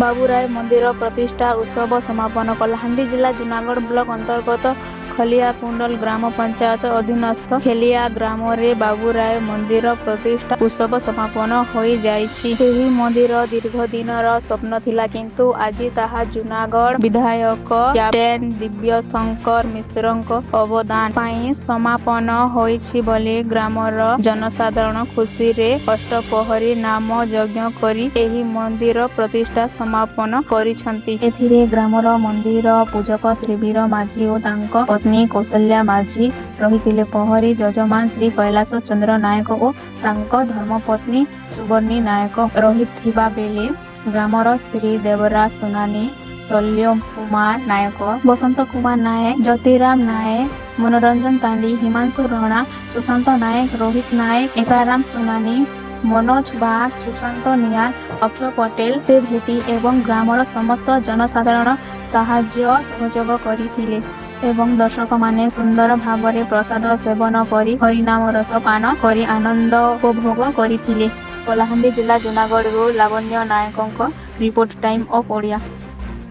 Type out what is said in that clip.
ବାବୁରାୟ ମନ୍ଦିର ପ୍ରତିଷ୍ଠା ଉତ୍ସବ ସମାପନ। କଳାହାଣ୍ଡି ଜିଲ୍ଲା ଜୁନାଗଡ଼ ବ୍ଲକ ଅନ୍ତର୍ଗତ ଖଲିଆକୁଣ୍ଡଲ ଗ୍ରାମ ପଞ୍ଚାୟତ ଅଧୀନସ୍ଥ ଖେଲିଆ ଗ୍ରାମରେ ବାବୁରାୟ ମନ୍ଦିର ପ୍ରତିଷ୍ଠା ଉତ୍ସବ ସମାପନ ହୋଇଯାଇଛି। ଏହି ମନ୍ଦିର ଦୀର୍ଘ ଦିନର ସ୍ୱପ୍ନ ଥିଲା, କିନ୍ତୁ ଆଜି ତାହା ଜୁନାଗଡ଼ ବିଧାୟକ କ୍ୟାପ୍ଟେନ ଦିବ୍ୟଶଙ୍କର ମିଶ୍ରଙ୍କ ଅବଦାନ ପାଇଁ ସମାପନ ହୋଇଛି ବୋଲି ଗ୍ରାମର ଜନସାଧାରଣ ଖୁସିରେ ଅଷ୍ଟପ୍ରହରୀ ନାମ ଯଜ୍ଞ କରି ଏହି ମନ୍ଦିର ପ୍ରତିଷ୍ଠା ସମାପନ କରିଛନ୍ତି। ଏଥିରେ ଗ୍ରାମର ମନ୍ଦିର ପୂଜକ ଶ୍ରୀ ବୀର ମାଝୀ ଓ ତାଙ୍କ ପତ୍ନୀ କୌଶଲ୍ୟା ମାଝୀ ରହିଥିଲେ। ପ୍ରହରୀ ଯଜମାନ ଶ୍ରୀ କୈଳାସ ଚନ୍ଦ୍ର ନାୟକ ଓ ତାଙ୍କ ଧର୍ମପତ୍ନୀ ସୁବର୍ଣ୍ଣୀ ନାୟକ ରହିଥିବା ବେଳେ ଗ୍ରାମର ଶ୍ରୀ ଦେବରାଜ ସୁନାନୀ, ଶଲ୍ୟ କୁମାର ନାୟକ, ବସନ୍ତ କୁମାର ନାୟକ, ଜ୍ୟୋତିରାମ ନାୟକ, ମନୋରଞ୍ଜନ ତାଣ୍ଡି, ହିମାଂଶୁ ରଣା, ସୁଶାନ୍ତ ନାୟକ, ରୋହିତ ନାୟକ, ଏକାରାମ ସୁନାନୀ, ମନୋଜ ବାଗ, ସୁଶାନ୍ତ ନିଆଲ, ଅକ୍ଷୟ ପଟେଲ ଭେଟି ଏବଂ ଗ୍ରାମର ସମସ୍ତ ଜନସାଧାରଣ ସାହାଯ୍ୟ ସହଯୋଗ କରିଥିଲେ ଏବଂ ଦର୍ଶକମାନେ ସୁନ୍ଦର ଭାବରେ ପ୍ରସାଦ ସେବନ କରି ହରିନାମ ରସ ପାନ କରି ଆନନ୍ଦ ଉପଭୋଗ କରିଥିଲେ। କଳାହାଣ୍ଡି ଜିଲ୍ଲା ଜୁନାଗଡ଼ରୁ ଲାବଣ୍ୟ ନାୟକଙ୍କ ରିପୋର୍ଟ, ଟାଇମ୍ ଅଫ୍ ଓଡ଼ିଆ।